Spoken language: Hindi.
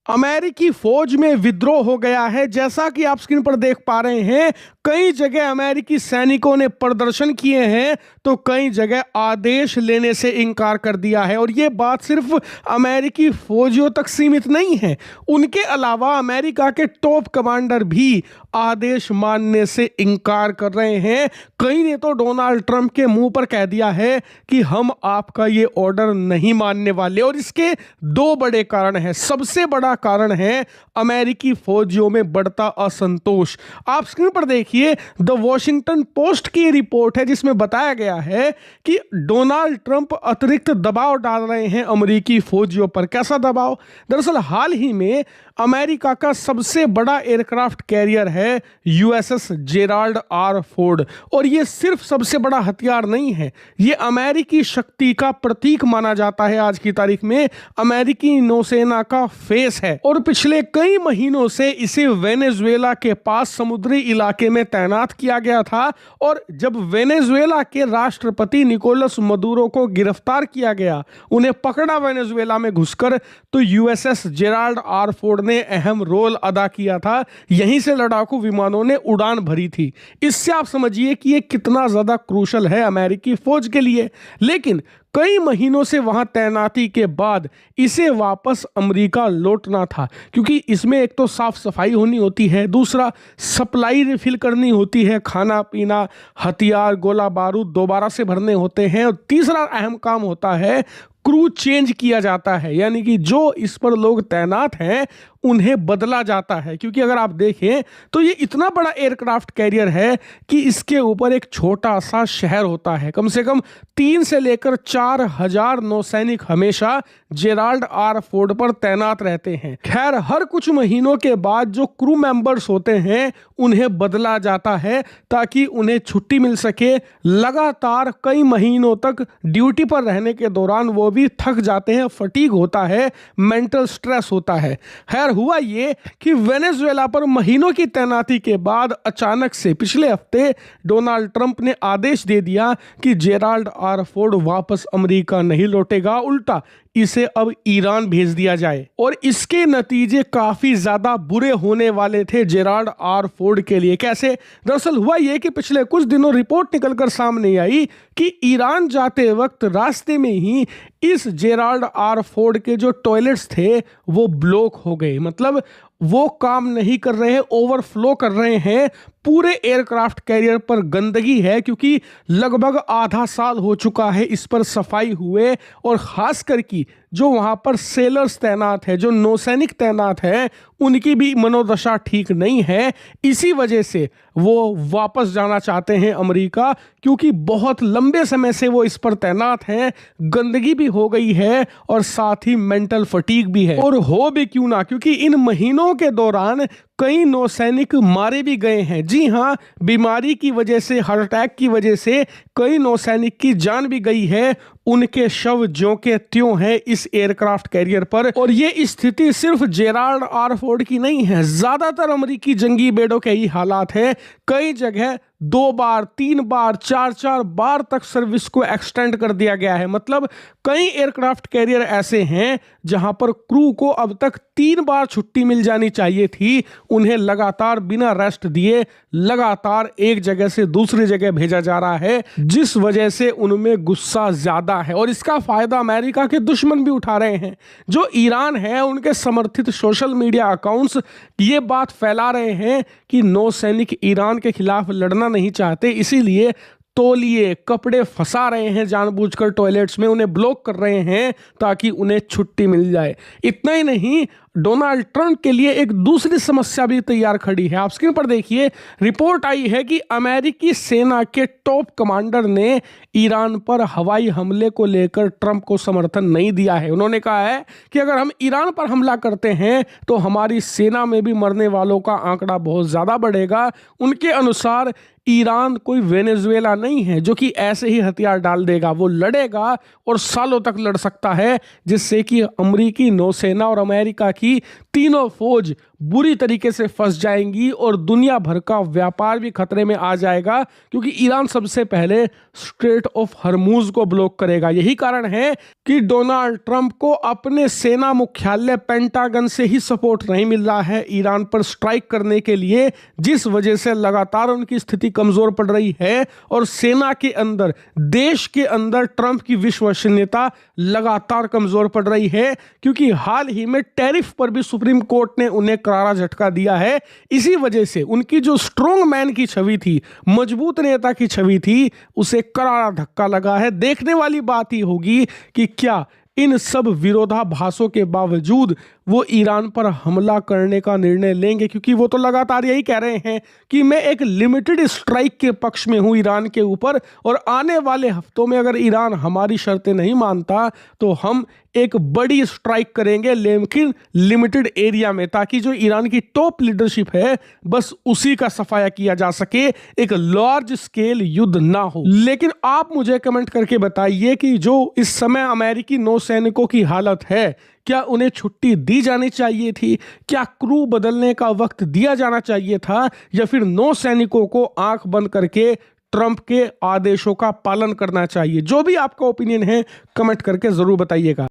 अमेरिकी फौज में विद्रोह हो गया है। जैसा कि आप स्क्रीन पर देख पा रहे हैं, कई जगह अमेरिकी सैनिकों ने प्रदर्शन किए हैं तो कई जगह आदेश लेने से इनकार कर दिया है। और ये बात सिर्फ अमेरिकी फौजियों तक सीमित नहीं है, उनके अलावा अमेरिका के टॉप कमांडर भी आदेश मानने से इनकार कर रहे हैं। कई ने तो डोनाल्ड ट्रंप के मुंह पर कह दिया है कि हम आपका ये ऑर्डर नहीं मानने वाले। और इसके दो बड़े कारण हैं। सबसे बड़ा कारण है अमेरिकी फौजियों में बढ़ता असंतोष। आप स्क्रीन पर देखिए, द वॉशिंगटन पोस्ट की रिपोर्ट है जिसमें बताया गया है कि डोनाल्ड ट्रंप अतिरिक्त दबाव डाल रहे हैं अमेरिकी फौजियों पर। कैसा दबाव? दरअसल हाल ही में अमेरिका का सबसे बड़ा एयरक्राफ्ट कैरियर है यूएसएस जेराल्ड आर फोर्ड। और यह सिर्फ सबसे बड़ा हथियार नहीं है, यह अमेरिकी शक्ति का प्रतीक माना जाता है। आज की तारीख में अमेरिकी नौसेना का फेस है और पिछले कई महीनों से इसे वेनेजुएला के पास समुद्री इलाके में तैनात किया गया था। और जब वेनेजुएला के राष्ट्रपति निकोलस मदुरो को गिरफ्तार किया गया, उन्हें पकड़ा वेनेजुएला में घुसकर, तो यूएसएस जेराल्ड आर फोर्ड ने अहम रोल अदा किया था। यहीं से लड़ाकू विमानों ने उड़ान भरी थी। इससे आप समझिए कि यह कितना ज्यादा क्रूशल है अमेरिकी फौज के लिए। लेकिन कई महीनों से वहां तैनाती के बाद इसे वापस अमेरिका लौटना था, क्योंकि इसमें एक तो साफ सफाई होनी होती है, दूसरा सप्लाई रिफिल करनी होती है, खाना पीना, हथियार, गोला बारूद दोबारा से भरने होते हैं, और तीसरा अहम काम होता है क्रू चेंज किया जाता है, यानी कि जो इस पर लोग तैनात हैं उन्हें बदला जाता है। क्योंकि अगर आप देखें तो ये इतना बड़ा एयरक्राफ्ट कैरियर है कि इसके ऊपर एक छोटा सा शहर होता है। कम से कम 3 से लेकर 4,000 नौसैनिक हमेशा जेराल्ड आर फोर्ड पर तैनात रहते हैं। खैर, हर कुछ महीनों के बाद जो क्रू मेंबर्स होते हैं उन्हें बदला जाता है ताकि उन्हें छुट्टी मिल सके। लगातार कई महीनों तक ड्यूटी पर रहने के दौरान वो भी थक जाते हैं, फटीग होता है, मेंटल स्ट्रेस होता है। खैर, हुआ ये कि वेनेजुएला पर महीनों की तैनाती के बाद अचानक से पिछले हफ्ते डोनाल्ड ट्रंप ने आदेश दे दिया कि जेराल्ड आर फोर्ड वापस अमेरिका नहीं लौटेगा, उल्टा इसे अब ईरान भेज दिया जाए। और इसके नतीजे काफी ज्यादा बुरे होने वाले थे जेराल्ड आर फोर्ड के लिए। कैसे? दरअसल हुआ यह कि पिछले कुछ दिनों रिपोर्ट निकलकर सामने आई कि ईरान जाते वक्त रास्ते में ही इस जेराल्ड आर फोर्ड के जो टॉयलेट्स थे वो ब्लॉक हो गए। मतलब वो काम नहीं कर रहे हैं, ओवरफ्लो कर रहे हैं। पूरे एयरक्राफ्ट कैरियर पर गंदगी है, क्योंकि लगभग आधा साल हो चुका है इस पर सफाई हुए। और खासकर कि जो वहां पर सेलर्स तैनात है, जो नौसैनिक तैनात हैं, उनकी भी मनोदशा ठीक नहीं है। इसी वजह से वो वापस जाना चाहते हैं अमेरिका, क्योंकि बहुत लंबे समय से वो इस पर तैनात हैं। गंदगी भी हो गई है और साथ ही मेंटल फटीग भी है। और हो भी क्यों ना, क्योंकि इन महीनों के दौरान कई नौसैनिक मारे भी गए हैं। जी हाँ, बीमारी की वजह से, हार्ट अटैक की वजह से कई नौसैनिक की जान भी गई है। उनके शव ज्यों के त्यों हैं इस एयरक्राफ्ट कैरियर पर। और ये स्थिति सिर्फ जेराल्ड आर फोर्ड की नहीं है, ज्यादातर अमेरिकी जंगी बेड़ों के ही हालात है। कई जगह 2 बार, 3 बार, 4 बार तक सर्विस को एक्सटेंड कर दिया गया है। मतलब कई एयरक्राफ्ट कैरियर ऐसे हैं जहां पर क्रू को अब तक 3 बार छुट्टी मिल जानी चाहिए थी। उन्हें लगातार बिना रेस्ट दिए लगातार एक जगह से दूसरी जगह भेजा जा रहा है, जिस वजह से उनमें गुस्सा ज्यादा है। और इसका फायदा अमेरिका के दुश्मन भी उठा रहे हैं। जो ईरान है, उनके समर्थित सोशल मीडिया अकाउंट्स ये बात फैला रहे हैं कि नौसैनिक ईरान के खिलाफ लड़ना नहीं चाहते, इसीलिए तौलिए कपड़े फंसा रहे हैं जानबूझकर टॉयलेट्स में, उन्हें ब्लॉक कर रहे हैं ताकि उन्हें छुट्टी मिल जाए। इतना ही नहीं, डोनाल्ड ट्रंप के लिए एक दूसरी समस्या भी तैयार खड़ी है। आप स्क्रीन पर देखिए, रिपोर्ट आई है कि अमेरिकी सेना के टॉप कमांडर ने ईरान पर हवाई हमले को लेकर ट्रंप को समर्थन नहीं दिया है। उन्होंने कहा है कि अगर हम ईरान पर हमला करते हैं तो हमारी सेना में भी मरने वालों का आंकड़ा बहुत ज़्यादा बढ़ेगा। उनके अनुसार ईरान कोई वेनेजुएला नहीं है जो कि ऐसे ही हथियार डाल देगा। वो लड़ेगा और सालों तक लड़ सकता है, जिससे कि अमेरिकी नौसेना और अमेरिका की तीनों फौज बुरी तरीके से फंस जाएंगी और दुनिया भर का व्यापार भी खतरे में आ जाएगा, क्योंकि ईरान सबसे पहले स्ट्रेट ऑफ हरमुज को ब्लॉक करेगा। यही कारण है कि डोनाल्ड ट्रंप को अपने सेना मुख्यालय पेंटागन से ही सपोर्ट नहीं मिल रहा है ईरान पर स्ट्राइक करने के लिए, जिस वजह से लगातार उनकी स्थिति कमजोर पड़ रही है और सेना के अंदर, देश के अंदर ट्रंप की विश्वसनीयता लगातार कमजोर पड़ रही है, क्योंकि हाल ही में टैरिफ पर भी सुप्रीम कोर्ट ने उन्हें करारा झटका दिया है। इसी वजह से उनकी जो स्ट्रॉन्ग मैन की छवि थी, मजबूत नेता की छवि थी, उसे करारा धक्का लगा है। देखने वाली बात ही होगी कि क्या इन सब विरोधाभासों के बावजूद वो ईरान पर हमला करने का निर्णय लेंगे, क्योंकि वो तो लगातार यही कह रहे हैं कि मैं एक लिमिटेड स्ट्राइक के पक्ष में हूं ईरान के ऊपर, और आने वाले हफ्तों में अगर ईरान हमारी शर्तें नहीं मानता तो हम एक बड़ी स्ट्राइक करेंगे, लेकिन लिमिटेड एरिया में, ताकि जो ईरान की टॉप लीडरशिप है बस उसी का सफाया किया जा सके, एक लार्ज स्केल युद्ध ना हो। लेकिन आप मुझे कमेंट करके बताइए कि जो इस समय अमेरिकी नौसैनिकों की हालत है, क्या उन्हें छुट्टी दी जानी चाहिए थी? क्या क्रू बदलने का वक्त दिया जाना चाहिए था, या फिर नौसैनिकों को आंख बंद करके ट्रंप के आदेशों का पालन करना चाहिए? जो भी आपका ओपिनियन है कमेंट करके जरूर बताइएगा।